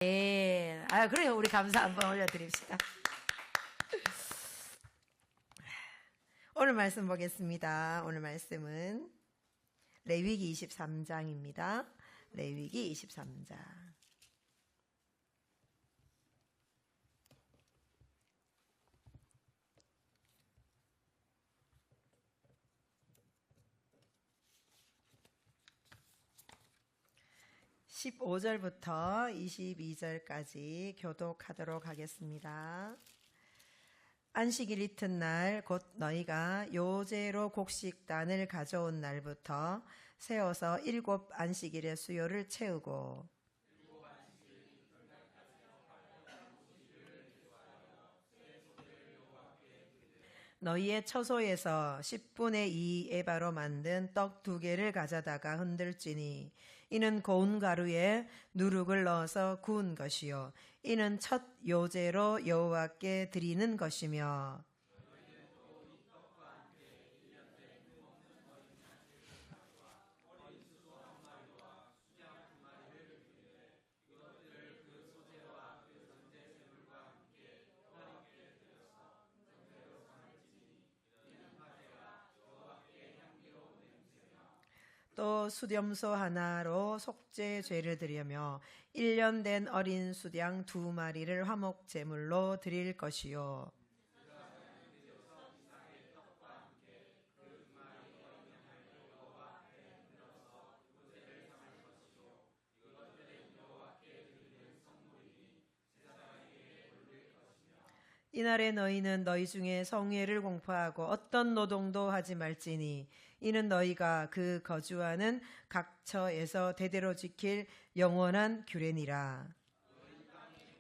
예. 그래요. 우리 감사 한번 올려드립시다. 오늘 말씀 보겠습니다. 오늘 말씀은 레위기 23장입니다. 레위기 23장. 15절부터 22절까지 교독하도록 하겠습니다. 안식일 이튿날 곧 너희가 요제로 곡식단을 가져온 날부터 세워서 7 안식일의 수요를 채우고 너희의 처소에서 10분의 2 에바로 만든 떡 2개를 가져다가 흔들지니 이는 고운 가루에 누룩을 넣어서 구운 것이요 이는 첫 요제로 여호와께 드리는 것이며 또 수렴소 하나로 속죄 죄를 드리며 1년 된 어린 수양 2마리를 화목 제물로 드릴 것이요 이날에 너희는 너희 중에 성회를 공포하고 어떤 노동도 하지 말지니 이는 너희가 그 거주하는 각처에서 대대로 지킬 영원한 규례니라.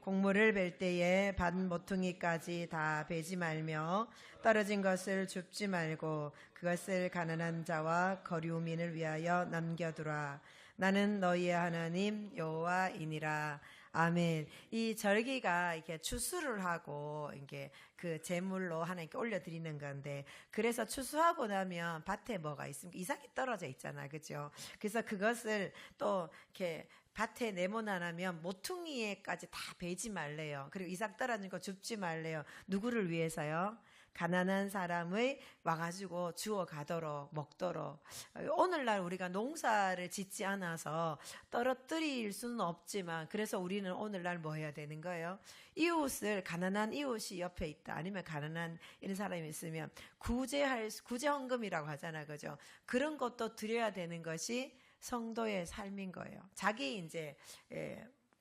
곡물을 벨 때에 반 모퉁이까지 다 베지 말며 떨어진 것을 줍지 말고 그것을 가난한 자와 거류민을 위하여 남겨두라. 나는 너희의 하나님 여호와이니라. 아멘. 이 절기가 이렇게 추수를 하고 이게 그 제물로 하나님께 올려드리는 건데, 그래서 추수하고 나면 밭에 뭐가 있습니까? 이삭이 떨어져 있잖아, 그죠? 그래서 그것을 또 이렇게 밭에 내모나면 모퉁이에까지 다 베지 말래요. 그리고 이삭 떨어진 거 줍지 말래요. 누구를 위해서요? 가난한 사람의 와가지고 주워 가도록 먹도록. 오늘날 우리가 농사를 짓지 않아서 떨어뜨릴 수는 없지만 그래서 우리는 오늘날 뭐 해야 되는 거예요? 이웃을, 가난한 이웃이 옆에 있다 아니면 가난한 이런 사람이 있으면 구제헌금이라고 하잖아, 그죠? 그런 것도 드려야 되는 것이 성도의 삶인 거예요. 자기 이제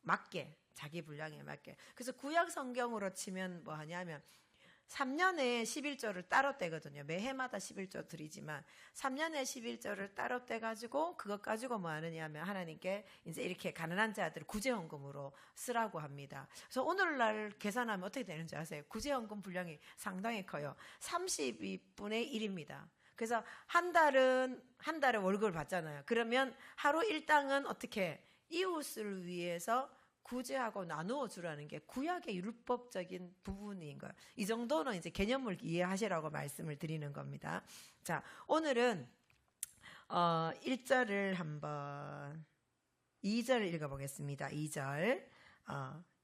맞게, 자기 분량에 맞게. 그래서 구약 성경으로 치면 뭐 하냐면 3년에 11조를 따로 떼거든요. 매해마다 11조 드리지만 3년에 11조를 따로 떼가지고 그것 가지고 뭐 하느냐 하면 하나님께 이제 이렇게 가난한 자들 구제헌금으로 쓰라고 합니다. 그래서 오늘날 계산하면 어떻게 되는지 아세요? 구제헌금 분량이 상당히 커요. 32분의 1입니다. 그래서 한 달에 월급을 받잖아요. 그러면 하루 일당은 어떻게 이웃을 위해서 구제하고 나누어 주라는 게 구약의 율법적인 부분인 거예요. 이 정도는 이제 개념을 이해하시라고 말씀을 드리는 겁니다. 자, 오늘은 1절을 한번 2절 읽어보겠습니다. 2절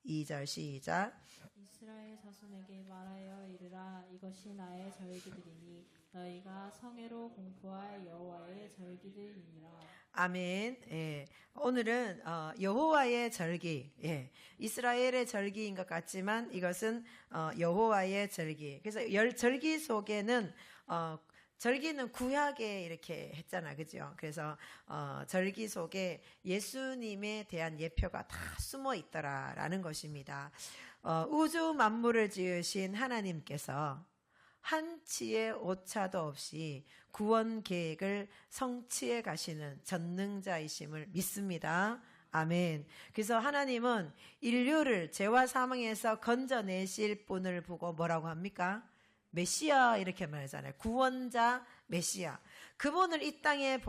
2절 시작. 이스라엘 자손에게 말하여 이르라. 이것이 나의 절기들이니 너희가 성회로 공포할 여호와의 절기들이니라. 아멘. 예. 오늘은 여호와의 절기, 이스라엘의 절기인 것 같지만 이것은 여호와의 절기. 그래서 절기 속에는 절기는 구약에 이렇게 했잖아, 그죠? 그래서 절기 속에 예수님에 대한 예표가 다 숨어 있더라라는 것입니다. 우주 만물을 지으신 하나님께서 한치의 오차도 없이 구원 계획을 성취해 가시는 전능자이심을 믿습니다. 아멘. 그래서 하나님은 인류를 죄와 사망에서 건져내실 분을 보고 뭐라고 합니까? 메시아 이렇게 말하잖아요. 구원자 메시아. 그분을 이 땅에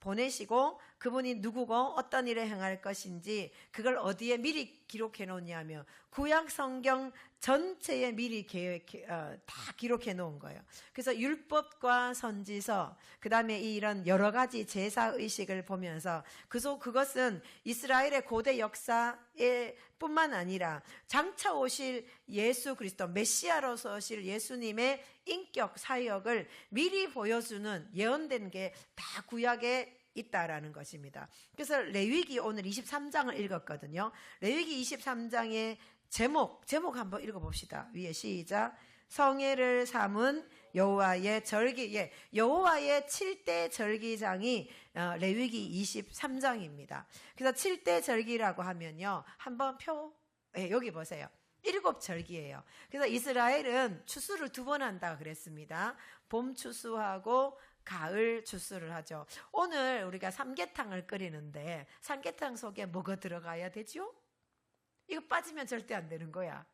보내시고 그분이 누구고 어떤 일을 행할 것인지 그걸 어디에 미리 기록해 놓냐면 구약 성경 전체에 미리 다 기록해 놓은 거예요. 그래서 율법과 선지서, 그 다음에 이런 여러 가지 제사 의식을 보면서 그것은 이스라엘의 고대 역사에 뿐만 아니라 장차 오실 예수 그리스도 메시아로서 오실 예수님의 인격 사역을 미리 보여주는 예언된 게 다 구약에 있다라는 것입니다. 그래서 레위기 오늘 23장을 읽었거든요. 레위기 23장의 제목 한번 읽어봅시다. 위에 시작. 성회를 삼은 여호와의 절기, 여호와의 7대 절기장이 레위기 23장입니다. 그래서 7대 절기라고 하면요, 한번 여기 보세요. 7절기예요. 그래서 이스라엘은 추수를 2번 한다 그랬습니다. 봄 추수하고 가을 추수를 하죠. 오늘 우리가 삼계탕을 끓이는데 삼계탕 속에 뭐가 들어가야 되죠? 이거 빠지면 절대 안 되는 거야.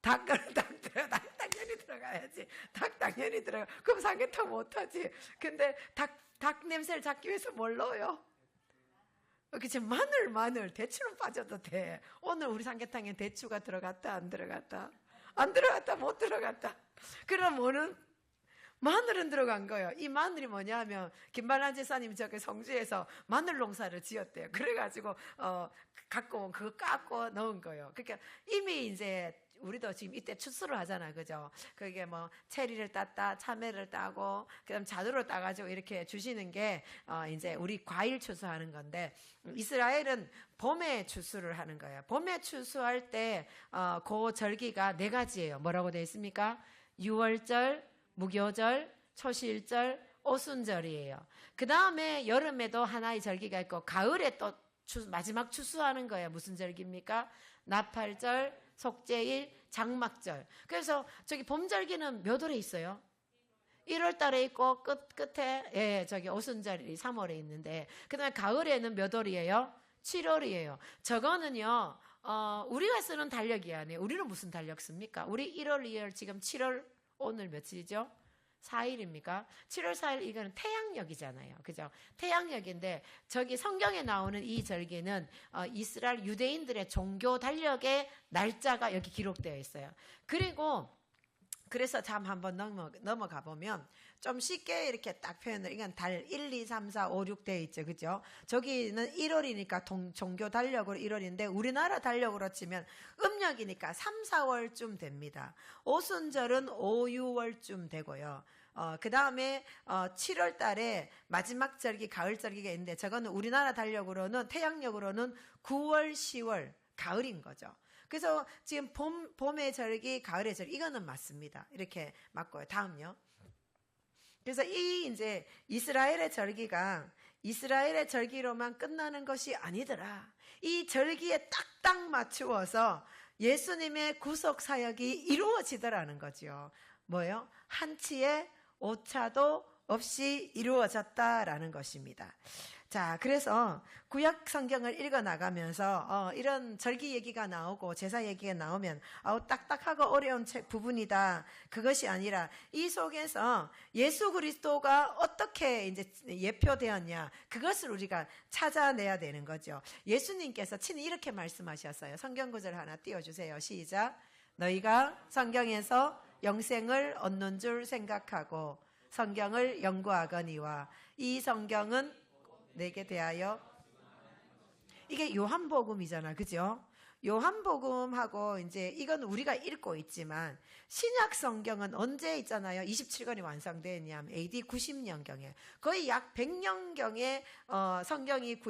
닭 당연히 들어가야지. 닭 당연히 들어가. 그럼 삼계탕 못하지. 근데 닭 냄새를 잡기 위해서 뭘 넣어요? 그치, 마늘. 대추는 빠져도 돼. 오늘 우리 삼계탕에 대추가 들어갔다, 안 들어갔다? 안 들어갔다, 못 들어갔다. 그럼 마늘은 들어간 거예요. 이 마늘이 뭐냐면 김발란 지사님 저기 성주에서 마늘 농사를 지었대요. 그래가지고 갖고 온 그거 깎고 넣은 거예요. 그러니까 이미 이제 우리도 지금 이때 추수를 하잖아, 그죠? 그게 뭐 체리를 땄다, 참외를 따고, 그다음 자두를 따가지고 이렇게 주시는 게 이제 우리 과일 추수하는 건데, 이스라엘은 봄에 추수를 하는 거예요. 봄에 추수할 때 그 절기가 4가지예요. 뭐라고 되어 있습니까? 유월절, 무교절, 초실절, 오순절이에요. 그 다음에 여름에도 하나의 절기가 있고, 가을에 또 마지막 추수하는 거예요. 무슨 절기입니까? 나팔절, 속죄일, 장막절. 그래서 저기 봄절기는 몇 월에 있어요? 1월 달에 있고 끝에 저기 오순절이 3월에 있는데, 그다음에 가을에는 몇 월이에요? 7월이에요. 저거는요 우리가 쓰는 달력이 아니에요. 우리는 무슨 달력 씁니까? 우리 1월, 2월, 지금 7월, 오늘 며칠이죠? 4일입니까? 7월 4일 이거는 태양력이잖아요. 그죠? 태양력인데 저기 성경에 나오는 이 절기는 이스라엘 유대인들의 종교 달력의 날짜가 여기 기록되어 있어요. 그래서 참 한번 넘어가 보면 좀 쉽게 이렇게 딱 표현을, 이건 달 1, 2, 3, 4, 5, 6 되어 있죠. 그죠? 저기는 1월이니까 종교 달력으로 1월인데 우리나라 달력으로 치면 음력이니까 3, 4월쯤 됩니다. 오순절은 5, 6월쯤 되고요. 그 다음에 7월 달에 마지막 절기, 가을 절기가 있는데 저거는 우리나라 달력으로는, 태양력으로는 9월, 10월, 가을인 거죠. 그래서 지금 봄의 절기, 가을의 절기, 이거는 맞습니다. 이렇게 맞고요. 다음요. 그래서 이제 이스라엘의 절기가 이스라엘의 절기로만 끝나는 것이 아니더라. 이 절기에 딱딱 맞추어서 예수님의 구속 사역이 이루어지더라는 거죠. 뭐예요? 한치의 오차도 없이 이루어졌다라는 것입니다. 자, 그래서 구약 성경을 읽어 나가면서 이런 절기 얘기가 나오고 제사 얘기가 나오면 딱딱하고 어려운 부분이다. 그것이 아니라 이 속에서 예수 그리스도가 어떻게 이제 예표되었냐, 그것을 우리가 찾아내야 되는 거죠. 예수님께서 친히 이렇게 말씀하셨어요. 성경 구절 하나 띄워주세요. 시작. 너희가 성경에서 영생을 얻는 줄 생각하고 성경을 연구하거니와 이 성경은 내게 대하여, 이게 요한복음이잖아, 그죠? 요한복음하고 이제 이건 우리가 읽고 있지만 신약 성경은 언제 있잖아요? 27권이 완성되었냐면 AD 90년경에 거의 약 100년경에 성경이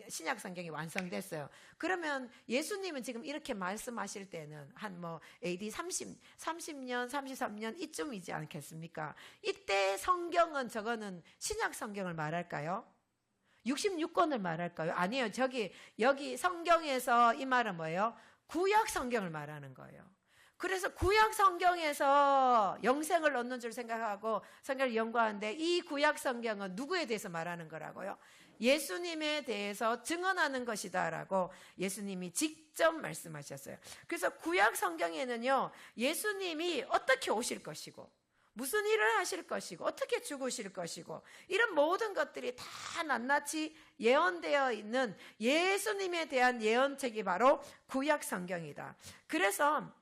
신약 성경이 완성됐어요. 그러면 예수님은 지금 이렇게 말씀하실 때는 한 AD 30년, 33년 이쯤이지 않겠습니까? 이때 성경은 저거는 신약 성경을 말할까요? 66권을 말할까요? 아니에요. 여기 성경에서 이 말은 뭐예요? 구약 성경을 말하는 거예요. 그래서 구약 성경에서 영생을 얻는 줄 생각하고 성경을 연구하는데 이 구약 성경은 누구에 대해서 말하는 거라고요? 예수님에 대해서 증언하는 것이다라고 예수님이 직접 말씀하셨어요. 그래서 구약 성경에는요, 예수님이 어떻게 오실 것이고 무슨 일을 하실 것이고 어떻게 죽으실 것이고 이런 모든 것들이 다 낱낱이 예언되어 있는 예수님에 대한 예언책이 바로 구약 성경이다. 그래서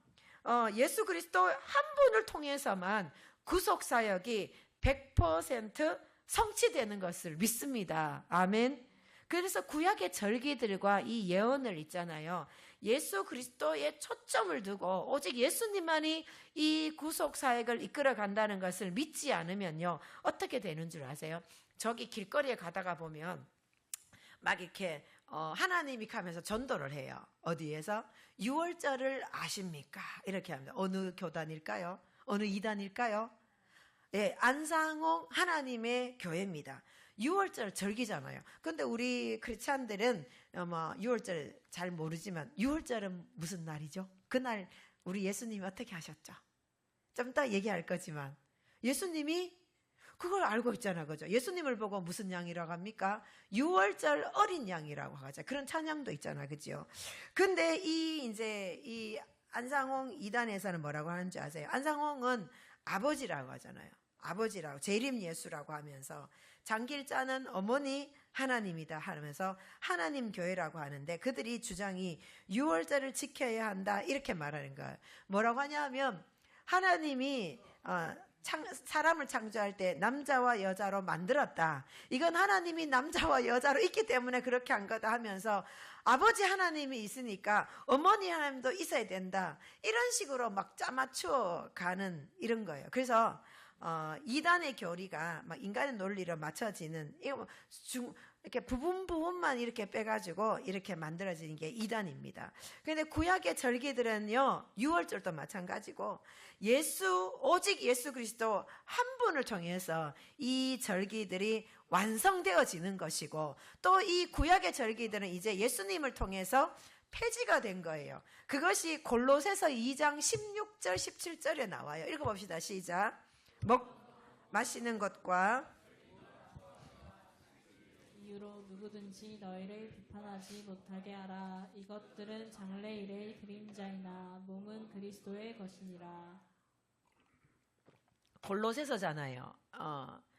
예수 그리스도 한 분을 통해서만 구속 사역이 100% 성취되는 것을 믿습니다. 아멘. 그래서 구약의 절기들과 이 예언을 있잖아요. 예수 그리스도에 초점을 두고 오직 예수님만이 이 구속 사역을 이끌어 간다는 것을 믿지 않으면요, 어떻게 되는 줄 아세요? 저기 길거리에 가다가 보면 막 이렇게 하나님이 가면서 전도를 해요. 어디에서? 6월절을 아십니까? 이렇게 합니다. 어느 교단일까요? 어느 이단일까요? 예, 안상홍 하나님의 교회입니다. 6월절 절기잖아요. 근데 우리 크리스찬들은 6월절 잘 모르지만 6월절은 무슨 날이죠? 그날 우리 예수님이 어떻게 하셨죠? 좀 이따 얘기할 거지만 예수님이 그걸 알고 있잖아, 그죠? 예수님을 보고 무슨 양이라고 합니까? 6월절 어린 양이라고 하죠. 그런 찬양도 있잖아, 그죠? 근데 이 안상홍 이단에서는 뭐라고 하는지 아세요? 안상홍은 아버지라고 하잖아요. 아버지라고, 재림 예수라고 하면서 장길자는 어머니 하나님이다 하면서 하나님 교회라고 하는데, 그들이 주장이 6월절을 지켜야 한다 이렇게 말하는 거예요. 뭐라고 하냐면 하나님이 사람을 창조할 때 남자와 여자로 만들었다. 이건 하나님이 남자와 여자로 있기 때문에 그렇게 한 거다 하면서 아버지 하나님이 있으니까 어머니 하나님도 있어야 된다. 이런 식으로 막 짜맞춰 가는 이런 거예요. 그래서 이단의 교리가 막 인간의 논리로 맞춰지는, 이거 이렇게 부분만 이렇게 빼가지고 이렇게 만들어지는 게 이단입니다. 그런데 구약의 절기들은요, 6월절도 마찬가지고 오직 예수 그리스도 한 분을 통해서 이 절기들이 완성되어지는 것이고, 또 이 구약의 절기들은 이제 예수님을 통해서 폐지가 된 거예요. 그것이 골로새서 2장 16절 17절에 나와요. 읽어봅시다. 시작. 마시는 것과 이유로 누구든지 너희를 비판하지 못하게 하라. 이것들은 장래일의 그림자이나 몸은 그리스도의 것이니라. 골로새서잖아요.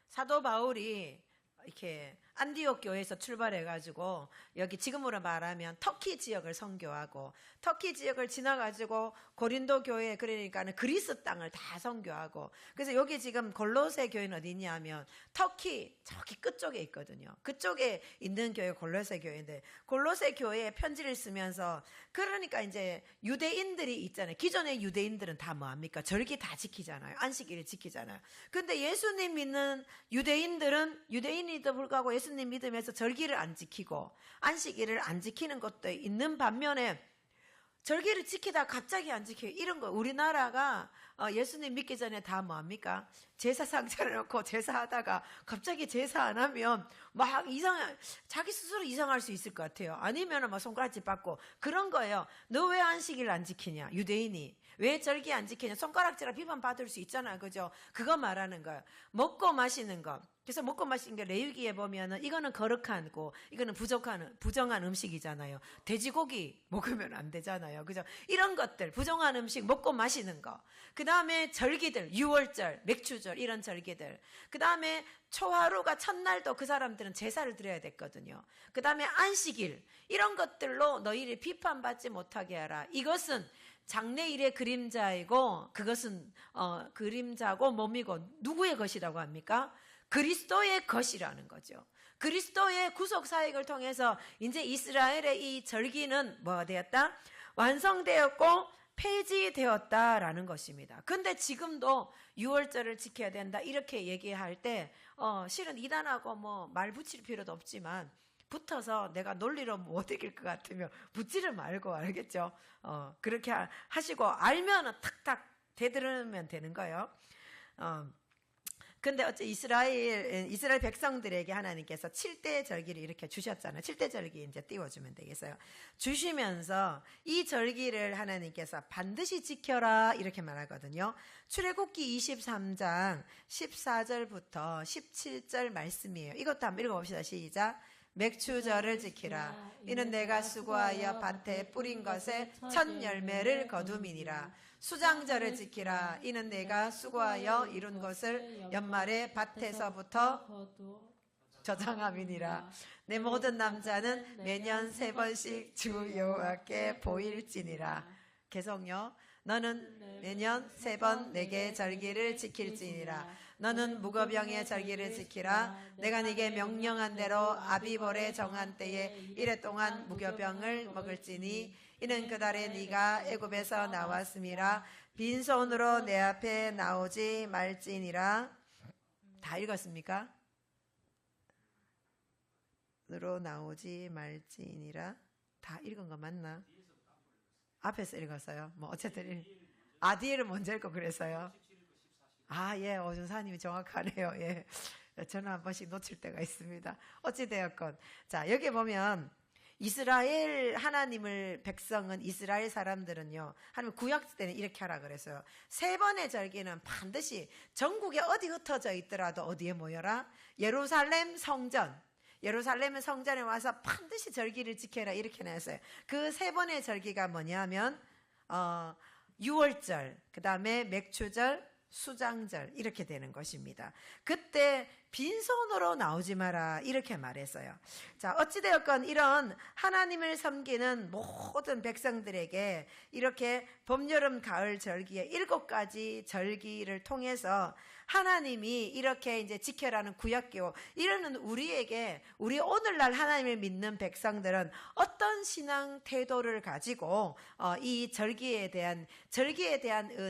사도 바울이 이렇게 안디옥 교회에서 출발해가지고 여기 지금으로 말하면 터키 지역을 선교하고, 터키 지역을 지나가지고 고린도 교회, 그러니까는 그리스 땅을 다 선교하고, 그래서 여기 지금 골로새 교회는 어디 있냐면 터키 저기 끝쪽에 있거든요. 그쪽에 있는 교회 골로새 교회인데, 골로새 교회에 편지를 쓰면서, 그러니까 이제 유대인들이 있잖아요. 기존의 유대인들은 다 뭐합니까? 절기 다 지키잖아요. 안식일을 지키잖아요. 근데 예수님 믿는 유대인들은 유대인이도 불구하고 예수님 믿으면서 절기를 안 지키고 안식일을 안 지키는 것도 있는 반면에, 절기를 지키다 갑자기 안 지켜요. 이런 거 우리나라가 예수님 믿기 전에 다 뭐합니까? 제사상 차려놓고 제사하다가 갑자기 제사 안 하면 막 자기 스스로 이상할 수 있을 것 같아요. 아니면 막 손가락질 받고 그런 거예요. 너 왜 안식일 안 지키냐? 유대인이 왜 절기 안 지키냐? 손가락질을 비판 받을 수 있잖아요, 그죠? 그거 말하는 거예요. 먹고 마시는 거. 그래서 먹고 마시는 게 레위기에 보면은 이거는 거룩하고 이거는 부정한 음식이잖아요. 돼지고기 먹으면 안 되잖아요, 그죠? 이런 것들, 부정한 음식 먹고 마시는 거. 그 다음에 절기들, 6월절, 맥추절, 이런 절기들. 그 다음에 초하루가 첫날도 그 사람들은 제사를 드려야 됐거든요. 그 다음에 안식일, 이런 것들로 너희를 비판받지 못하게 하라. 이것은 장래일의 그림자이고, 그것은 그림자고 몸이고, 누구의 것이라고 합니까? 그리스도의 것이라는 거죠. 그리스도의 구속 사역을 통해서 이제 이스라엘의 이 절기는 뭐가 되었다? 완성되었고 폐지되었다라는 것입니다. 근데 지금도 6월절을 지켜야 된다 이렇게 얘기할 때 실은 이단하고 뭐 말 붙일 필요도 없지만, 붙어서 내가 논리로 못 이길 것 같으면 붙지를 말고, 알겠죠? 그렇게 하시고 알면은 탁탁 대들으면 되는 거예요. 근데 어째 이스라엘 백성들에게 하나님께서 7대 절기를 이렇게 주셨잖아요. 7대 절기 이제 띄워주면 되겠어요. 주시면서 이 절기를 하나님께서 반드시 지켜라 이렇게 말하거든요. 출애굽기 23장 14절부터 17절 말씀이에요. 이것도 한번 읽어봅시다. 시작. 맥추절을 지키라. 이는 내가 수고하여 밭에 뿌린 것에 첫 열매를 거둠이니라. 수장절을 지키라. 이는 내가 수고하여 이룬 것을 연말에 밭에서부터 저장함이니라. 내 모든 남자는 매년 3번씩 주 여호와께 보일지니라. 계속요. 너는 매년 3번 내게 절기를 지킬지니라. 너는 무거병의 절기를 지키라. 내가 네게 명령한 대로 아비볼에 정한 때에 이래 동안 무교병을 먹을지니 이는 그달에 네가 애굽에서 나왔음이라. 빈손으로 내 앞에 나오지 말지니라. 다 읽었습니까? 으로 나오지 말지니라. 다 읽은 거 맞나? 앞에서 읽었어요. 뭐 어쨌든 뒤에를 먼저 읽고 그랬어요. 예, 오준사님이 정확하네요. 예, 저는 한 번씩 놓칠 때가 있습니다. 어찌되었건 자, 여기 보면 이스라엘 하나님을 백성은 이스라엘 사람들은요, 하나님 구약 때는 이렇게 하라 그랬어요. 3번의 절기는 반드시 전국에 어디 흩어져 있더라도 어디에 모여라? 예루살렘 성전. 예루살렘 성전에 와서 반드시 절기를 지켜라 이렇게 나왔어요. 그 3번의 절기가 뭐냐면 6월절, 그 다음에 맥추절, 수장절 이렇게 되는 것입니다. 그때 빈손으로 나오지 마라 이렇게 말했어요. 자, 어찌되었건 이런 하나님을 섬기는 모든 백성들에게 이렇게 봄, 여름, 가을 절기에 7가지 절기를 통해서 하나님이 이렇게 이제 지켜라는 구약계고, 이러는 우리에게, 우리 오늘날 하나님을 믿는 백성들은 어떤 신앙 태도를 가지고 이 절기에 대한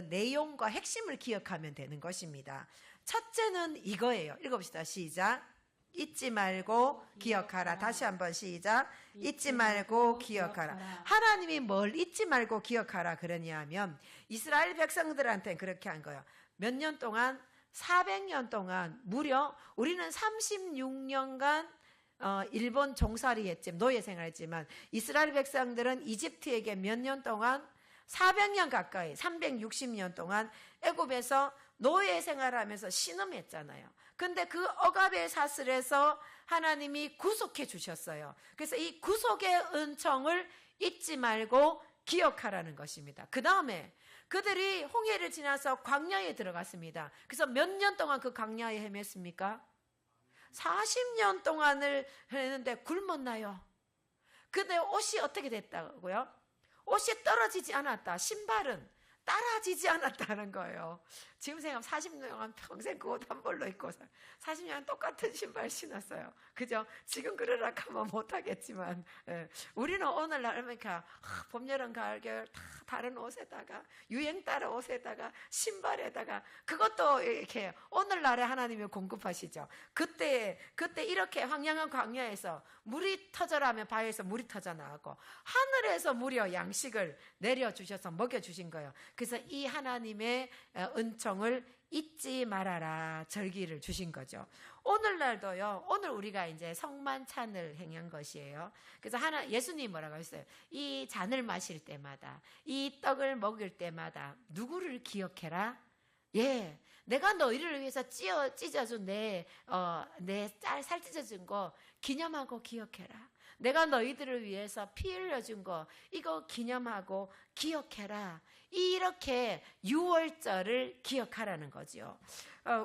내용과 핵심을 기억하면 되는 것입니다. 첫째는 이거예요. 읽어봅시다. 시작. 잊지 말고 기억하라. 다시 한번 시작. 잊지 말고 기억하라. 하나님이 뭘 잊지 말고 기억하라 그러냐 하면 이스라엘 백성들한테 그렇게 한 거예요. 몇 년 동안? 400년 동안 무려 우리는 36년간 일본 종살이 했지, 노예 생활했지만 이스라엘 백성들은 이집트에게 몇 년 동안? 400년 가까이 360년 동안 애굽에서 노예 생활하면서 신음했잖아요. 근데 그 억압의 사슬에서 하나님이 구속해 주셨어요. 그래서 이 구속의 은총을 잊지 말고 기억하라는 것입니다. 그 다음에 그들이 홍해를 지나서 광야에 들어갔습니다. 그래서 몇 년 동안 그 광야에 헤맸습니까? 40년 동안을 했는데 굶었나요? 근데 옷이 어떻게 됐다고요? 옷이 떨어지지 않았다. 신발은 따라지지 않았다는 거예요. 지금 생각하면 40년 동안 평생 그 옷 한 벌로 입고 40년 똑같은 신발 신었어요. 그죠? 지금 그러라 하면 못하겠지만, 우리는 오늘날 그러니까 봄, 여름, 가을, 겨울 다 다른 옷에다가 유행 따라 옷에다가 신발에다가 그것도 이렇게 오늘날에 하나님이 공급하시죠. 그때 이렇게 황량한 광야에서 물이 터져라면 바위에서 물이 터져 나왔고 하늘에서 무려 양식을 내려주셔서 먹여주신 거예요. 그래서 이 하나님의 은총을 잊지 말아라 절기를 주신 거죠. 오늘날도요. 오늘 우리가 이제 성만찬을 행한 것이에요. 그래서 예수님이 뭐라고 했어요? 이 잔을 마실 때마다, 이 떡을 먹을 때마다 누구를 기억해라? 예, 내가 너희를 위해서 찢어준 살 찢어준 거 기념하고 기억해라. 내가 너희들을 위해서 피 흘려준 거 이거 기념하고 기억해라. 이렇게 6월절을 기억하라는 거죠.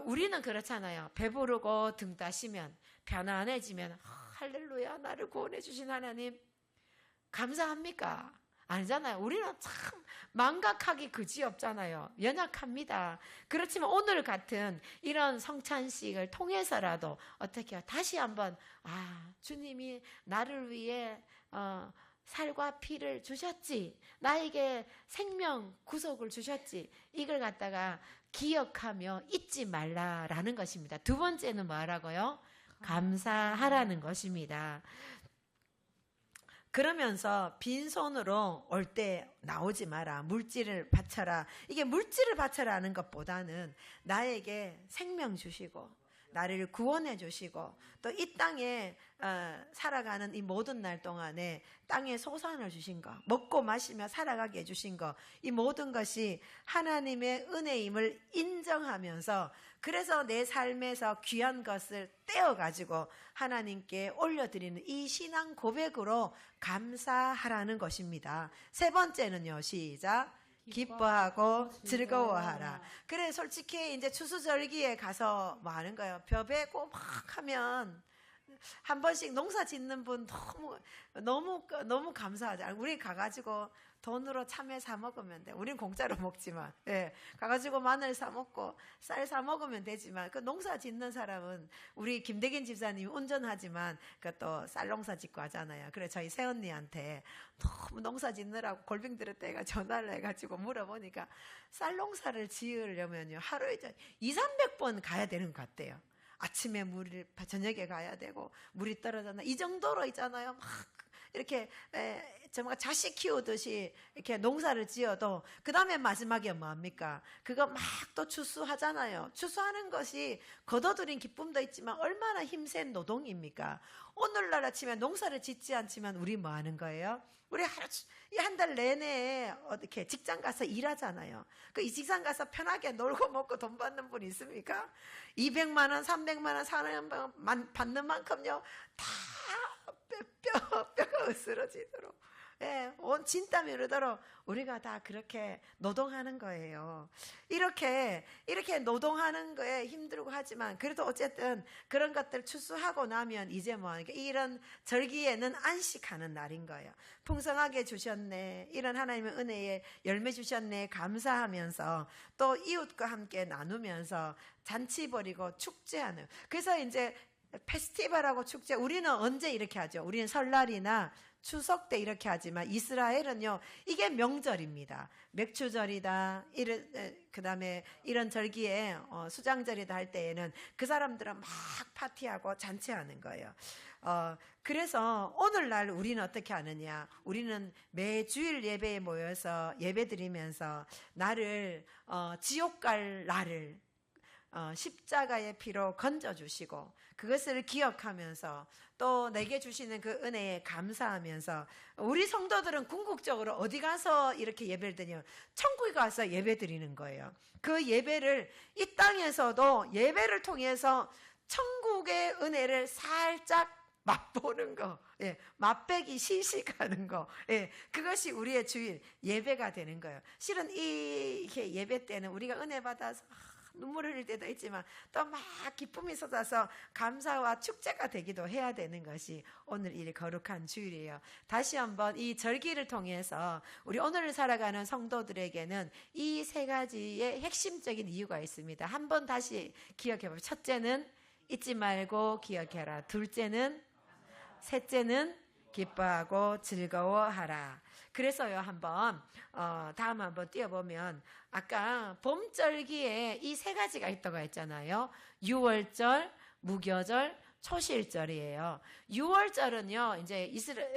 우리는 그렇잖아요. 배부르고 등 따시면 편안해지면 할렐루야 나를 구원해 주신 하나님 감사합니까? 아니잖아요. 우리는 참 망각하기 그지없잖아요. 연약합니다. 그렇지만 오늘 같은 이런 성찬식을 통해서라도 어떻게 해요? 다시 한번 주님이 나를 위해 살과 피를 주셨지, 나에게 생명 구속을 주셨지, 이걸 갖다가 기억하며 잊지 말라라는 것입니다. 두 번째는 뭐라고요? 감사하라는 것입니다. 그러면서 빈손으로 올 때 나오지 마라. 물질을 바쳐라. 이게 물질을 바쳐라 하는 것보다는 나에게 생명 주시고 나를 구원해 주시고 또 이 땅에 살아가는 이 모든 날 동안에 땅에 소산을 주신 거, 먹고 마시며 살아가게 해주신 거, 이 모든 것이 하나님의 은혜임을 인정하면서 그래서 내 삶에서 귀한 것을 떼어가지고 하나님께 올려드리는 이 신앙 고백으로 감사하라는 것입니다. 세 번째는요, 시작. 기뻐하고 즐거워하라. 그래, 솔직히 이제 추수절기에 가서 뭐 하는 거예요? 벼 베고 막 하면 한 번씩 농사 짓는 분 너무 감사하죠. 우리 가가지고 돈으로 참외 사 먹으면 돼. 우린 공짜로 먹지만, 예, 가가지고 마늘 사 먹고 쌀 사 먹으면 되지만, 그 농사 짓는 사람은 우리 김대긴 집사님이 운전하지만 그 또 쌀 농사 짓고 하잖아요. 그래 저희 새언니한테 너무 농사 짓느라고 골병 들었다 해가 전화를 해가지고 물어보니까 쌀 농사를 지으려면요 하루에 200~300번 가야 되는 것 같대요. 아침에 물을 저녁에 가야 되고 물이 떨어졌나 이 정도로 있잖아요. 막 이렇게 정말 자식 키우듯이 이렇게 농사를 지어도 그 다음에 마지막에 뭐합니까? 그거 막 또 추수하잖아요. 추수하는 것이 거둬들인 기쁨도 있지만 얼마나 힘센 노동입니까? 오늘날 아침에 농사를 짓지 않지만 우리 뭐 하는 거예요? 우리 한 달 내내 어떻게 직장 가서 일하잖아요. 그 이 직장 가서 편하게 놀고 먹고 돈 받는 분 있습니까? 200만 원, 300만 원, 400만 원 받는 만큼요 다 뼈가 으스러지도록, 예, 온 진땀이 흐르도록 우리가 다 그렇게 노동하는 거예요. 이렇게 노동하는 거에 힘들고 하지만 그래도 어쨌든 그런 것들 추수하고 나면 이제 뭐 이런 절기에는 안식하는 날인 거예요. 풍성하게 주셨네, 이런 하나님의 은혜에 열매 주셨네 감사하면서 또 이웃과 함께 나누면서 잔치 벌이고 축제하는. 그래서 이제 페스티벌하고 축제, 우리는 언제 이렇게 하죠? 우리는 설날이나 추석 때 이렇게 하지만 이스라엘은요 이게 명절입니다. 맥추절이다, 그 다음에 이런 절기에 수장절이다 할 때에는 그 사람들은 막 파티하고 잔치하는 거예요. 그래서 오늘날 우리는 어떻게 하느냐, 우리는 매주일 예배에 모여서 예배 드리면서 나를 지옥 갈 나를 십자가의 피로 건져주시고 그것을 기억하면서 또 내게 주시는 그 은혜에 감사하면서 우리 성도들은 궁극적으로 어디 가서 이렇게 예배를 드리냐면 천국에 가서 예배 드리는 거예요. 그 예배를 이 땅에서도 예배를 통해서 천국의 은혜를 살짝 맛보는 거, 예, 맛배기 시식하는 거, 예, 그것이 우리의 주일 예배가 되는 거예요. 실은 이 예배 때는 우리가 은혜 받아서 눈물 흘릴 때도 있지만 또 막 기쁨이 쏟아서 감사와 축제가 되기도 해야 되는 것이 오늘 이 거룩한 주일이에요. 다시 한번 이 절기를 통해서 우리 오늘을 살아가는 성도들에게는 이 세 가지의 핵심적인 이유가 있습니다. 한번 다시 기억해봐요. 첫째는 잊지 말고 기억해라. 둘째는, 셋째는 기뻐하고 즐거워하라. 그래서요 한번 다음 한번 띄워보면 아까 봄절기에 이 세 가지가 있다고 했잖아요. 유월절, 무교절, 초실절이에요. 유월절은요 이제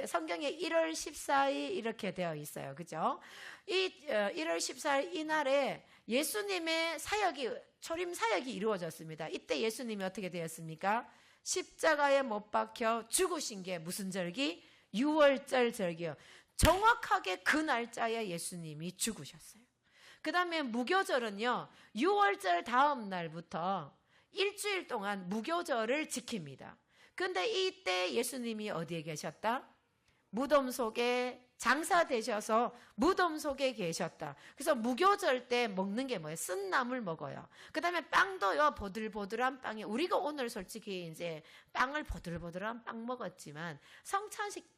성경에 1월 14일 이렇게 되어 있어요. 그죠? 이 1월 14일 이날에 예수님의 사역이, 초림 사역이 이루어졌습니다. 이때 예수님이 어떻게 되었습니까? 십자가에 못 박혀 죽으신 게 무슨 절기? 유월절 절기요. 정확하게 그 날짜에 예수님이 죽으셨어요. 그 다음에 무교절은요 6월절 다음 날부터 일주일 동안 무교절을 지킵니다. 근데 이때 예수님이 어디에 계셨다? 무덤 속에 장사되셔서 무덤 속에 계셨다. 그래서 무교절 때 먹는 게 뭐예요? 쓴 나물 먹어요. 그 다음에 빵도요 보들보들한 빵이, 우리가 오늘 솔직히 이제 빵을 보들보들한 빵 먹었지만 성찬식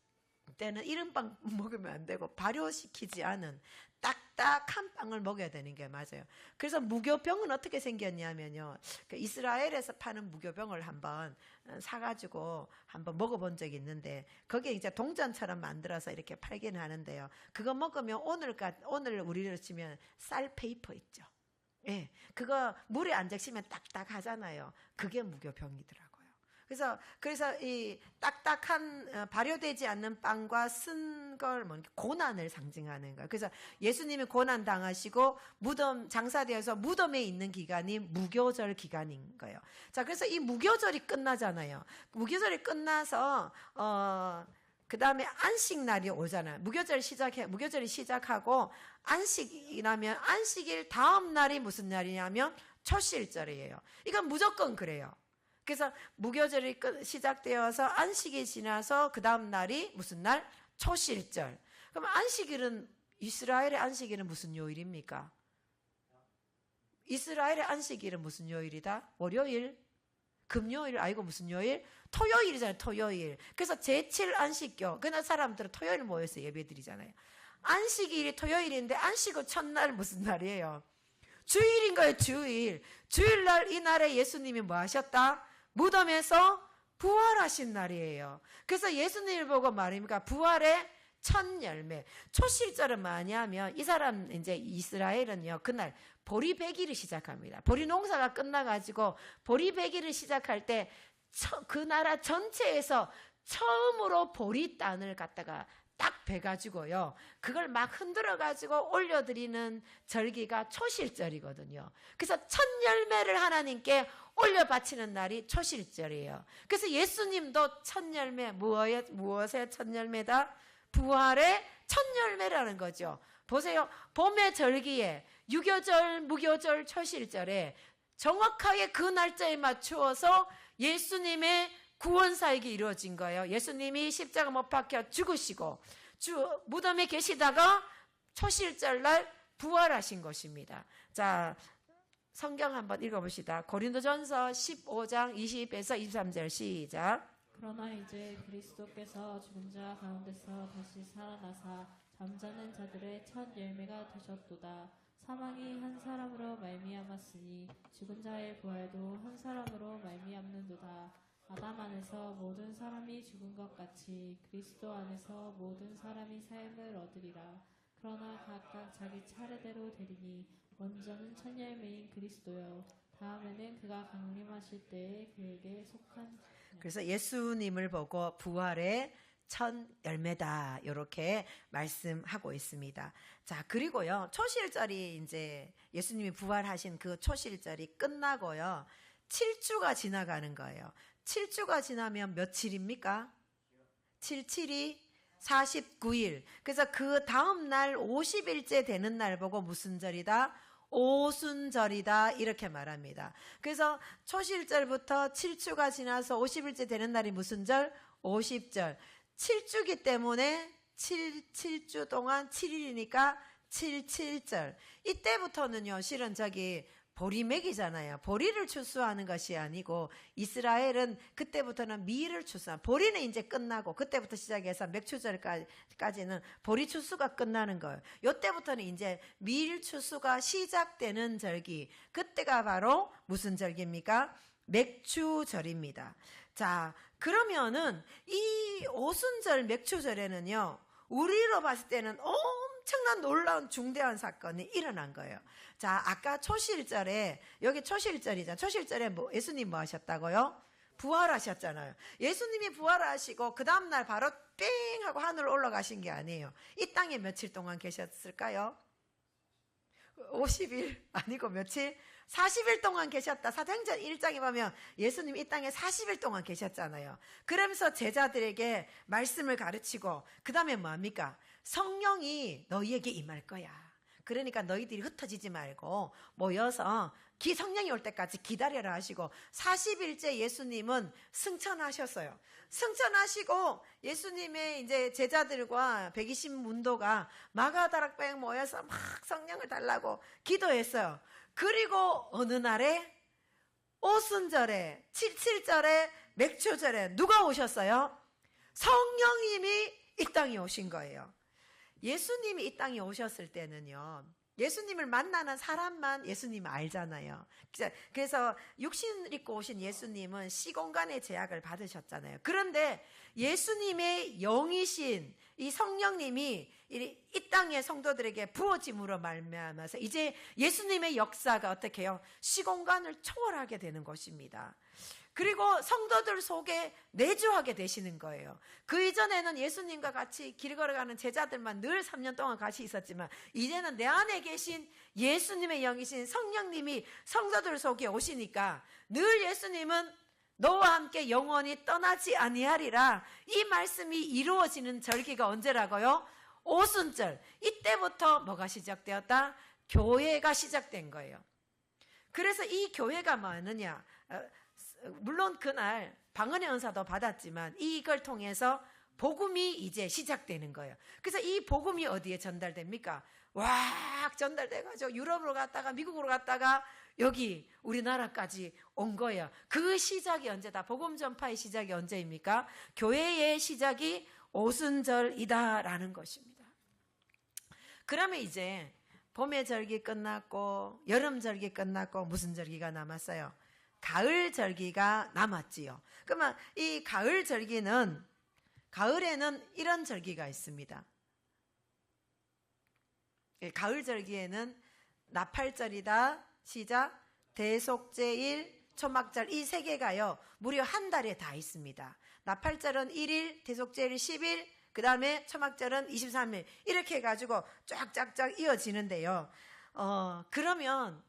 때는 이런 빵 먹으면 안 되고 발효시키지 않은 딱딱한 빵을 먹어야 되는 게 맞아요. 그래서 무교병은 어떻게 생겼냐면요, 그 이스라엘에서 파는 무교병을 한번 사가지고 한번 먹어본 적이 있는데 거기에 이제 동전처럼 만들어서 이렇게 팔긴 하는데요, 그거 먹으면 오늘 우리로 치면 쌀 페이퍼 있죠. 예, 그거 물에 안 적시면 딱딱하잖아요. 그게 무교병이더라고요. 그래서 이 딱딱한 발효되지 않는 빵과 쓴 걸 고난을 상징하는 거예요. 그래서 예수님이 고난 당하시고 무덤 장사되어서 무덤에 있는 기간이 무교절 기간인 거예요. 자, 그래서 이 무교절이 끝나잖아요. 무교절이 끝나서 그 다음에 안식 날이 오잖아요. 무교절이 시작하고 안식이라면 안식일 다음 날이 무슨 날이냐면 초실절이에요. 이건 무조건 그래요. 그래서 무교절이 시작되어서 안식이 지나서 그 다음 날이 무슨 날? 초실절. 그럼 안식일은, 이스라엘의 안식일은 무슨 요일입니까? 이스라엘의 안식일은 무슨 요일이다? 월요일? 금요일? 아이고 무슨 요일? 토요일이잖아요. 토요일. 그래서 제7 안식교. 그날 사람들은 토요일 모여서 예배 드리잖아요. 안식일이 토요일인데 안식일 첫날 무슨 날이에요? 주일인 거예요. 주일. 주일날 이 날에 예수님이 뭐 하셨다? 무덤에서 부활하신 날이에요. 그래서 예수님을 보고 말입니까? 부활의 첫 열매. 초실절은 뭐냐면 이 사람 이제 이스라엘은요 그날 보리 100일을 시작합니다. 보리 농사가 끝나가지고 보리 100일을 시작할 때 그 나라 전체에서 처음으로 보리 단을 갖다가 딱 베가지고요. 그걸 막 흔들어가지고 올려드리는 절기가 초실절이거든요. 그래서 첫 열매를 하나님께 올려 바치는 날이 초실절이에요. 그래서 예수님도 첫 열매, 무엇의 첫 열매다? 부활의 첫 열매라는 거죠. 보세요. 봄의 절기에 유교절, 무교절, 초실절에 정확하게 그 날짜에 맞추어서 예수님의 구원사역이 이루어진 거예요. 예수님이 십자가 못 박혀 죽으시고 무덤에 계시다가 초실절날 부활하신 것입니다. 자, 성경 한번 읽어봅시다. 고린도전서 15장 20에서 23절 시작. 그러나 이제 그리스도께서 죽은 자 가운데서 다시 살아나사 잠자는 자들의 첫 열매가 되셨도다. 사망이 한 사람으로 말미암았으니 죽은 자의 부활도 한 사람으로 말미암는도다. 아담 안에서 모든 사람이 죽은 것 같이 그리스도 안에서 모든 사람이 삶을 얻으리라. 그러나 각각 자기 차례대로 되리니 먼저는 첫 열매인 그리스도요 다음에는 그가 강림하실 때에 그에게 속한. 그래서 예수님을 보고 부활의 첫 열매다 이렇게 말씀하고 있습니다. 자, 그리고요 초실절이 이제 예수님이 부활하신 그 초실절이 끝나고요 7주가 지나가는 거예요. 7주가 지나면 며칠입니까? 77이 49일. 그래서 그 다음 날 50일째 되는 날 보고 무슨 절이다? 오순절이다 이렇게 말합니다. 그래서 초실절부터 7주가 지나서 50일째 되는 날이 무슨 절? 50절. 7주기 때문에 7주 동안 7일이니까 77절. 이때부터는요 실은 보리맥이잖아요. 보리를 추수하는 것이 아니고 이스라엘은 그때부터는 밀을 추수한, 보리는 이제 끝나고 그때부터 시작해서 맥추절까지는 보리 추수가 끝나는 거예요. 이때부터는 이제 밀 추수가 시작되는 절기, 그때가 바로 무슨 절기입니까? 맥추절입니다. 자, 그러면은 이 오순절 맥추절에는요 우리로 봤을 때는 엄청난 놀라운 중대한 사건이 일어난 거예요. 자, 아까 초실절에, 여기 초실절이잖아요. 초실절에 예수님 뭐 하셨다고요? 부활하셨잖아요. 예수님이 부활하시고 그 다음날 바로 띵 하고 하늘로 올라가신 게 아니에요. 이 땅에 며칠 동안 계셨을까요? 50일 아니고 며칠? 40일 동안 계셨다. 사도행전 1장에 보면 예수님 이 땅에 40일 동안 계셨잖아요. 그러면서 제자들에게 말씀을 가르치고 그 다음에 뭐합니까? 성령이 너희에게 임할 거야. 그러니까 너희들이 흩어지지 말고 모여서 성령이 올 때까지 기다려라 하시고 40일째 예수님은 승천하셨어요. 승천하시고 예수님의 이제 제자들과 120문도가 마가다락방 모여서 막 성령을 달라고 기도했어요. 그리고 어느 날에 오순절에 77절에 맥추절에 누가 오셨어요? 성령님이 이 땅에 오신 거예요. 예수님이 이 땅에 오셨을 때는요 예수님을 만나는 사람만 예수님 알잖아요. 그래서 육신 입고 오신 예수님은 시공간의 제약을 받으셨잖아요. 그런데 예수님의 영이신 이 성령님이 이 땅의 성도들에게 부어짐으로 말미암아서 이제 예수님의 역사가 어떻게 해요? 시공간을 초월하게 되는 것입니다. 그리고 성도들 속에 내주하게 되시는 거예요. 그 이전에는 예수님과 같이 길 걸어가는 제자들만 늘 3년 동안 같이 있었지만 이제는 내 안에 계신 예수님의 영이신 성령님이 성도들 속에 오시니까 늘 예수님은 너와 함께 영원히 떠나지 아니하리라, 이 말씀이 이루어지는 절기가 언제라고요? 오순절. 이때부터 뭐가 시작되었다? 교회가 시작된 거예요. 그래서 이 교회가 뭐느냐, 물론 그날 방언의 은사도 받았지만 이걸 통해서 복음이 이제 시작되는 거예요. 그래서 이 복음이 어디에 전달됩니까? 와, 전달돼가지고 유럽으로 갔다가 미국으로 갔다가 여기 우리나라까지 온 거예요. 그 시작이 언제다? 복음 전파의 시작이 언제입니까? 교회의 시작이 오순절이다라는 것입니다. 그러면 이제 봄의 절기 끝났고 여름 절기 끝났고 무슨 절기가 남았어요? 가을 절기가 남았지요. 그러면 이 가을 절기는, 가을에는 이런 절기가 있습니다. 가을 절기에는 나팔절이다, 시작, 대속제일, 초막절, 이 세 개가요 무려 한 달에 다 있습니다. 나팔절은 1일, 대속제일 10일, 그 다음에 초막절은 23일, 이렇게 해가지고 쫙쫙쫙 이어지는데요. 그러면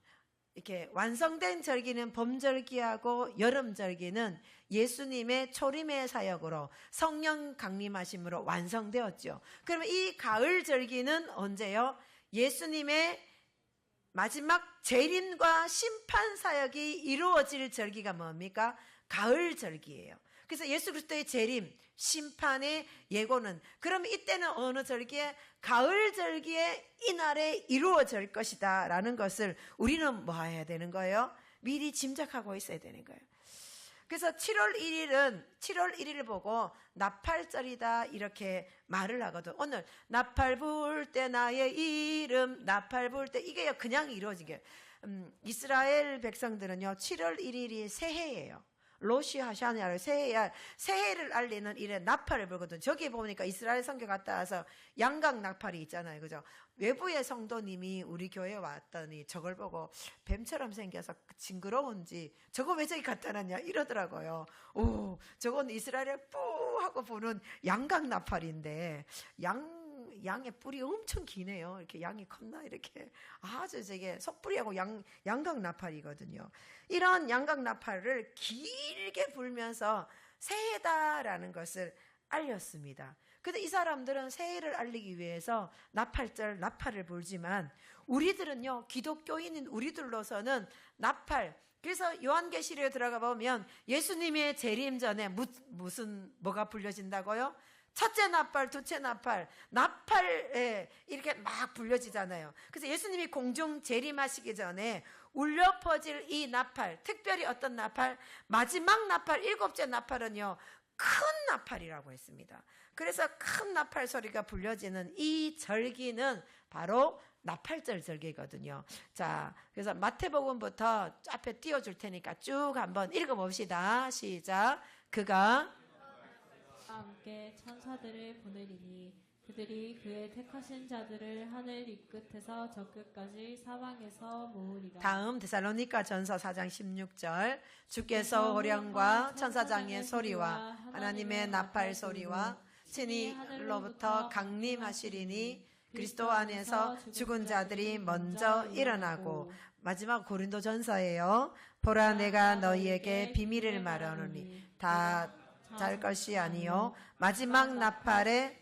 이렇게 완성된 절기는 봄절기하고 여름절기는 예수님의 초림의 사역으로 성령 강림하심으로 완성되었죠. 그러면 이 가을절기는 언제요? 예수님의 마지막 재림과 심판 사역이 이루어질 절기가 뭡니까? 가을절기예요. 그래서 예수 그리스도의 재림, 심판의 예고는, 그러면 이때는 어느 절기에? 가을절기에 이날에 이루어질 것이다 라는 것을 우리는 뭐 해야 되는 거예요? 미리 짐작하고 있어야 되는 거예요. 그래서 7월 1일을 보고 나팔절이다 이렇게 말을 하거든. 오늘 나팔 불 때 나의 이름, 나팔 불 때, 이게 그냥 이루어진 게, 이스라엘 백성들은요 7월 1일이 새해예요. 로시 하샤냐를 새해를 알리는 일에 나팔을 불거든. 저기 보니까 이스라엘 선교 갔다 와서 양각 나팔이 있잖아요, 그죠? 외부의 성도님이 우리 교회에 왔더니 저걸 보고 뱀처럼 생겨서 징그러운지 저거 왜 저기 갖다 놨냐 이러더라고요. 오, 저건 이스라엘에 뿌 하고 부는 양각 나팔인데 양의 뿔이 엄청 기네요. 이렇게 양이 컸나 이렇게 아주 저게 속뿔이하고 양각 나팔이거든요. 이런 양각 나팔을 길게 불면서 새해다라는 것을 알렸습니다. 근데 이 사람들은 새해를 알리기 위해서 나팔을 불지만 우리들은요, 기독교인인 우리들로서는 나팔, 그래서 요한계시록에 들어가 보면 예수님의 재림 전에 뭐가 불려진다고요? 첫째 나팔, 둘째 나팔, 나팔에 이렇게 막 불려지잖아요. 그래서 예수님이 공중 재림하시기 전에 울려 퍼질 이 나팔, 특별히 어떤 나팔? 마지막 나팔, 7째 나팔은요 큰 나팔이라고 했습니다. 그래서 큰 나팔 소리가 불려지는 이 절기는 바로 나팔절 절기거든요. 자, 그래서 마태복음부터 앞에 띄워줄 테니까 쭉 한번 읽어봅시다. 시작. 그가 함께 천사들을 보내리니 그들이 그의 택하신 자들을 하늘 이 끝에서 저 끝까지 사방에서 모으리라. 다음 데살로니가 전서 4장 16절. 주께서 호령과 천사장의 소리와 하나님의 나팔 소리와 친히 하늘로부터 강림하시리니 그리스도 안에서 죽은 자들이 먼저 일어나고. 마지막 고린도 전서예요. 보라 내가 너희에게 비밀을 말하노니 다 잘 것이 아니요 마지막 나팔에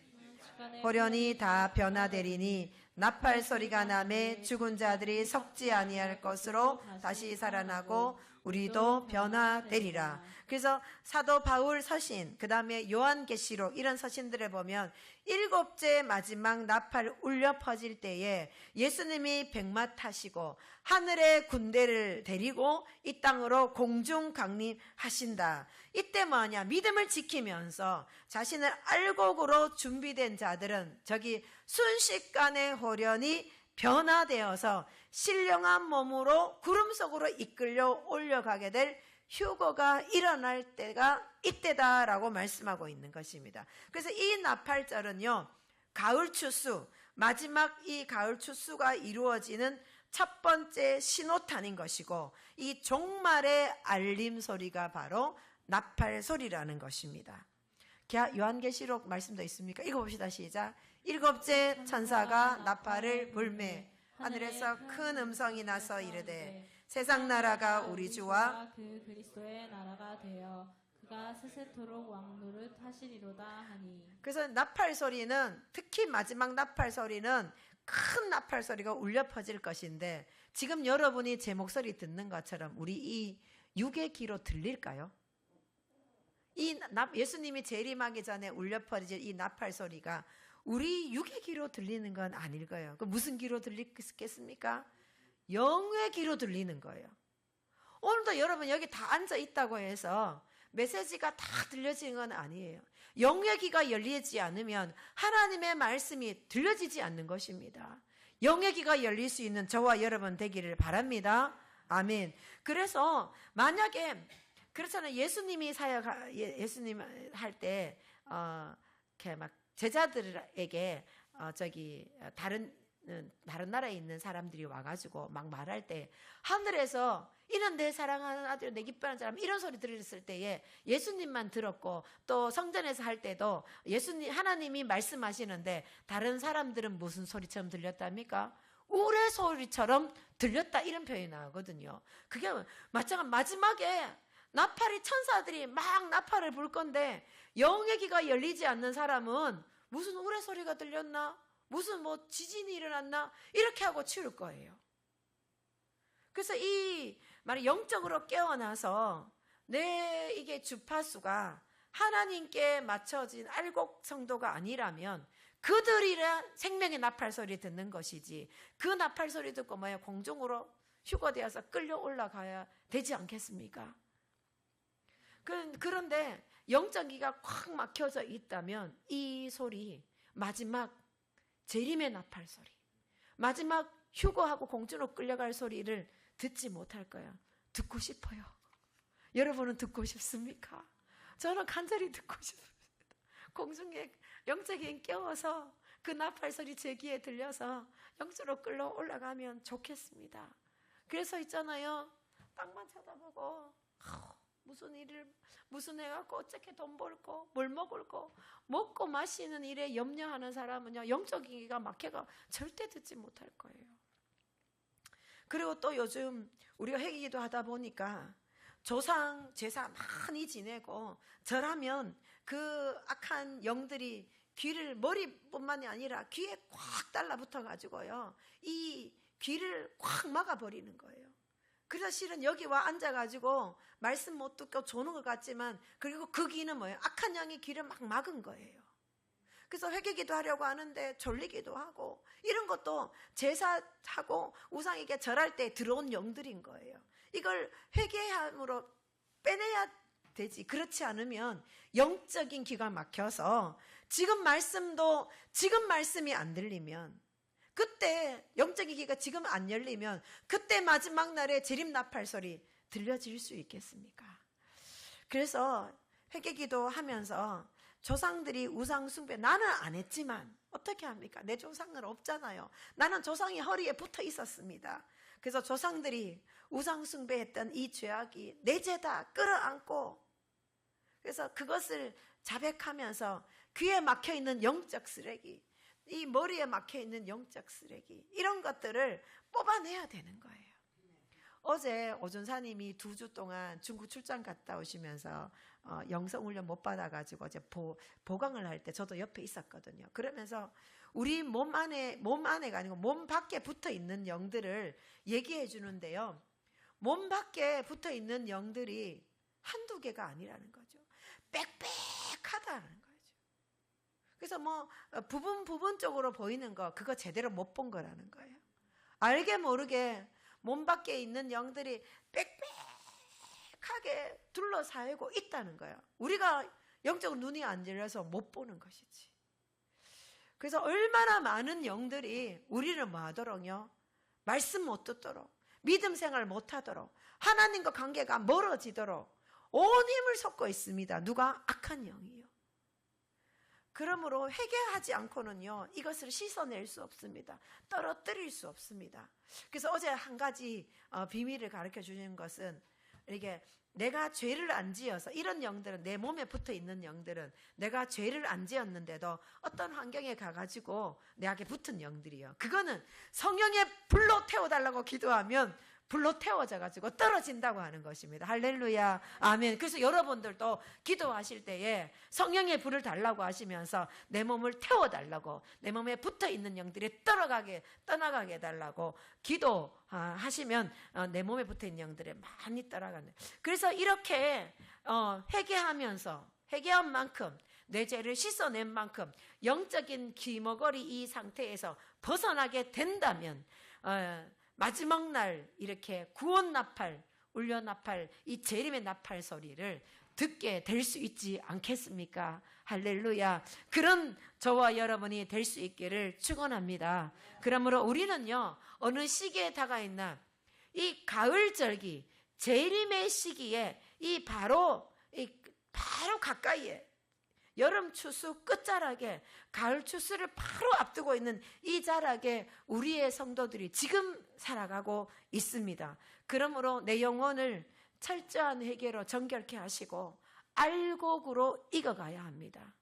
호련히 다 변화되리니 나팔 소리가 나매 죽은 자들이 썩지 아니할 것으로 다시 살아나고 우리도 변화되리라. 그래서 사도 바울 서신, 그 다음에 요한계시록, 이런 서신들을 보면 7째 마지막 나팔 울려 퍼질 때에 예수님이 백마 타시고 하늘의 군대를 데리고 이 땅으로 공중 강림하신다. 이때 뭐냐? 믿음을 지키면서 자신을 알곡으로 준비된 자들은 저기 순식간에 호련히 변화되어서 신령한 몸으로 구름 속으로 이끌려 올려가게 될 휴거가 일어날 때가 이때다라고 말씀하고 있는 것입니다. 그래서 이 나팔절은요, 가을 추수, 마지막 이 가을 추수가 이루어지는 첫 번째 신호탄인 것이고, 이 종말의 알림 소리가 바로 나팔 소리라는 것입니다. 요한계시록 말씀도 있습니까? 읽어봅시다. 시작. 일곱째 천사가 나팔을 불매 하늘에서 큰 음성이 나서 이르되 세상 나라가 우리 주와 그 그리스도의 나라가 되어 그가 세세토록 왕노릇 하시리로다 하니. 그래서 나팔 소리는, 특히 마지막 나팔 소리는 큰 나팔 소리가 울려 퍼질 것인데, 지금 여러분이 제 목소리 듣는 것처럼 우리 이 육의 귀로 들릴까요? 예수님이 재림하기 전에 울려 퍼질 이 나팔 소리가 우리 육의 귀로 들리는 건 아닐 거예요. 그 무슨 귀로 들리겠습니까? 영의 귀로 들리는 거예요. 오늘도 여러분 여기 다 앉아 있다고 해서 메시지가 다 들려지는 건 아니에요. 영의 귀가 열리지 않으면 하나님의 말씀이 들려지지 않는 것입니다. 영의 귀가 열릴 수 있는 저와 여러분 되기를 바랍니다. 아멘. 그래서 만약에 그렇잖아요. 예수님이 예수님 할 때 이렇게 막 제자들에게 다른 나라에 있는 사람들이 와가지고 막 말할 때, 하늘에서 이는 내 사랑하는 아들, 내 기뻐하는 사람, 이런 소리 들었을 때에 예수님만 들었고, 또 성전에서 할 때도 하나님이 말씀하시는데 다른 사람들은 무슨 소리처럼 들렸답니까? 우레 소리처럼 들렸다, 이런 표현이 나오거든요. 그게 마지막에 나팔이, 천사들이 막 나팔을 불 건데 영의 귀가 열리지 않는 사람은 무슨 우레 소리가 들렸나? 무슨 지진이 일어났나? 이렇게 하고 치울 거예요. 그래서 만약 영적으로 깨어나서 이게 주파수가 하나님께 맞춰진 알곡 성도가 아니라면 그들이란 생명의 나팔 소리 듣는 것이지, 그 나팔 소리 듣고 공중으로 휴거되어서 끌려 올라가야 되지 않겠습니까? 그런데 영적이가 꽉 막혀져 있다면 이 소리, 마지막 재림의 나팔 소리, 마지막 휴거하고 공주로 끌려갈 소리를 듣지 못할 거야. 듣고 싶어요. 여러분은 듣고 싶습니까? 저는 간절히 듣고 싶습니다. 공중에 영적인 깨워서 그 나팔 소리 제 귀에 들려서 영주로 끌러 올라가면 좋겠습니다. 그래서 있잖아요, 땅만 쳐다보고 무슨 해갖고 어떻게 돈 벌고 뭘 먹을고 먹고 마시는 일에 염려하는 사람은요, 영적인 기가 막혀가 절대 듣지 못할 거예요. 그리고 또 요즘 우리가 회개기도 하다 보니까 조상 제사 많이 지내고 절하면 그 악한 영들이 귀를, 머리뿐만이 아니라 귀에 꽉 달라붙어 가지고요, 이 귀를 꽉 막아버리는 거예요. 그래서 실은 여기 와 앉아가지고 말씀 못 듣고 조는 것 같지만, 그리고 그 귀는 뭐예요? 악한 영이 귀를 막 막은 거예요. 그래서 회개기도 하려고 하는데 졸리기도 하고, 이런 것도 제사하고 우상에게 절할 때 들어온 영들인 거예요. 이걸 회개함으로 빼내야 되지. 그렇지 않으면 영적인 귀가 막혀서 지금 말씀이 안 들리면, 그때 영적인 귀가 지금 안 열리면 그때 마지막 날에 재림 나팔 소리 들려질 수 있겠습니까? 그래서 회개기도 하면서 조상들이 우상 숭배, 나는 안 했지만 어떻게 합니까? 내 조상은 없잖아요. 나는 조상이 허리에 붙어 있었습니다. 그래서 조상들이 우상 숭배했던 이 죄악이 내 죄다 끌어안고, 그래서 그것을 자백하면서 귀에 막혀있는 영적 쓰레기, 이 머리에 막혀있는 영적 쓰레기, 이런 것들을 뽑아내야 되는 거예요. 어제 오준사님이 2주 동안 중국 출장 갔다 오시면서 영성훈련 못 받아가지고 어제 보강을 할 때 저도 옆에 있었거든요. 그러면서 우리 몸 안에가 아니고 몸 밖에 붙어있는 영들을 얘기해 주는데요, 몸 밖에 붙어있는 영들이 한두 개가 아니라는 거죠. 빽빽하다는 거죠. 그래서 부분적으로 보이는 거, 그거 제대로 못 본 거라는 거예요. 알게 모르게 몸 밖에 있는 영들이 빽빽하게 둘러싸이고 있다는 거예요. 우리가 영적으로 눈이 안 열려서 못 보는 것이지. 그래서 얼마나 많은 영들이 우리를 뭐 하도록요? 말씀 못 듣도록, 믿음 생활 못 하도록, 하나님과 관계가 멀어지도록 온 힘을 쏟고 있습니다. 누가? 악한 영이요. 그러므로 회개하지 않고는요, 이것을 씻어낼 수 없습니다. 떨어뜨릴 수 없습니다. 그래서 어제 한 가지 비밀을 가르쳐 주신 것은, 이렇게 내가 죄를 안 지어서, 이런 영들은, 내 몸에 붙어 있는 영들은 내가 죄를 안 지었는데도 어떤 환경에 가가지고 내게 붙은 영들이요, 그거는 성령의 불로 태워달라고 기도하면 불로 태워져가지고 떨어진다고 하는 것입니다. 할렐루야, 아멘. 그래서 여러분들도 기도하실 때에 성령의 불을 달라고 하시면서 내 몸을 태워달라고, 내 몸에 붙어있는 영들이 떠나가게 해달라고 기도하시면 내 몸에 붙어있는 영들이 많이 떠나가는. 그래서 이렇게 회개하면서, 회개한 만큼, 내 죄를 씻어낸 만큼 영적인 귀머거리 이 상태에서 벗어나게 된다면 마지막 날 이렇게 구원 나팔, 울려 나팔, 이 재림의 나팔 소리를 듣게 될 수 있지 않겠습니까? 할렐루야. 그런 저와 여러분이 될 수 있기를 축원합니다. 그러므로 우리는요, 어느 시기에 다가있나, 이 가을절기, 재림의 시기에 바로 가까이에, 여름 추수 끝자락에, 가을 추수를 바로 앞두고 있는 이 자락에 우리의 성도들이 지금 살아가고 있습니다. 그러므로 내 영혼을 철저한 회개로 정결케 하시고 알곡으로 익어가야 합니다.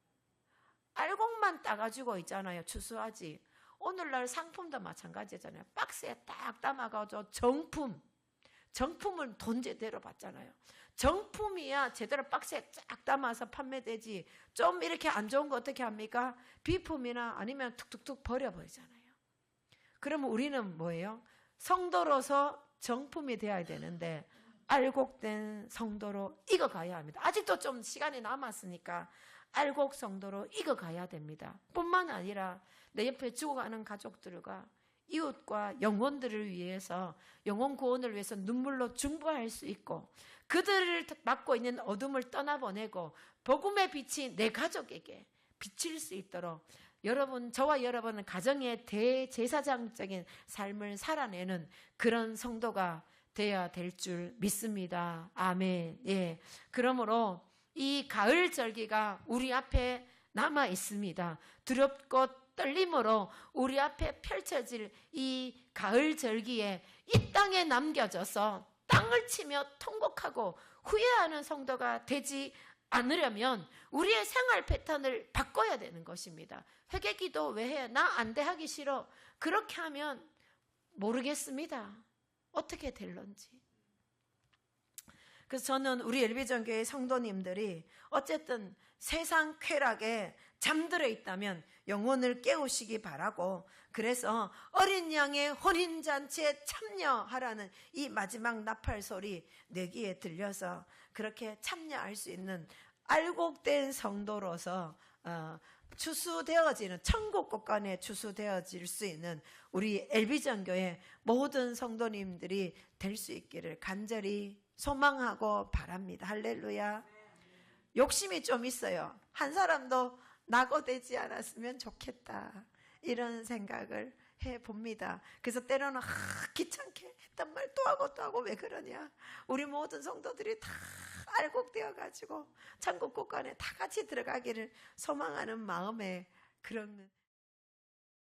알곡만 따가지고 있잖아요. 추수하지. 오늘날 상품도 마찬가지잖아요. 박스에 딱 담아가지고 정품은 돈 제대로 받잖아요. 정품이야 제대로 박스에 쫙 담아서 판매되지, 좀 이렇게 안 좋은 거 어떻게 합니까? 비품이나 아니면 툭툭툭 버려버리잖아요. 그러면 우리는 뭐예요? 성도로서 정품이 되어야 되는데 알곡된 성도로 익어가야 합니다. 아직도 좀 시간이 남았으니까 알곡 성도로 익어가야 됩니다. 뿐만 아니라 내 옆에 죽어가는 가족들과 이웃과 영혼들을 위해서, 영혼 구원을 위해서 눈물로 중보할 수 있고, 그들을 맡고 있는 어둠을 떠나보내고 복음의 빛이 내 가족에게 비칠 수 있도록 저와 여러분은 가정의 대제사장적인 삶을 살아내는 그런 성도가 되어야 될 줄 믿습니다. 아멘. 예. 그러므로 이 가을 절기가 우리 앞에 남아 있습니다. 두렵고 떨림으로 우리 앞에 펼쳐질 이 가을 절기에 이 땅에 남겨져서 땅을 치며 통곡하고 후회하는 성도가 되지 않으려면 우리의 생활 패턴을 바꿔야 되는 것입니다. 회개기도 왜 해? 나 안 돼, 하기 싫어. 그렇게 하면 모르겠습니다. 어떻게 될런지. 그래서 저는 우리 엘비전교회 성도님들이 어쨌든 세상 쾌락에 잠들어 있다면 영혼을 깨우시기 바라고, 그래서 어린 양의 혼인잔치에 참여하라는 이 마지막 나팔 소리 내 귀에 들려서 그렇게 참여할 수 있는 알곡된 성도로서 추수되어지는, 천국 곳간에 추수되어질 수 있는 우리 엘비전교회 모든 성도님들이 될 수 있기를 간절히 소망하고 바랍니다. 할렐루야. 욕심이 좀 있어요. 한 사람도 낙오되지 않았으면 좋겠다, 이런 생각을 해봅니다. 그래서 때로는 귀찮게 했던 말 또 하고 왜 그러냐. 우리 모든 성도들이 다 알곡되어 가지고 천국 곳간에 다 같이 들어가기를 소망하는 마음에 그런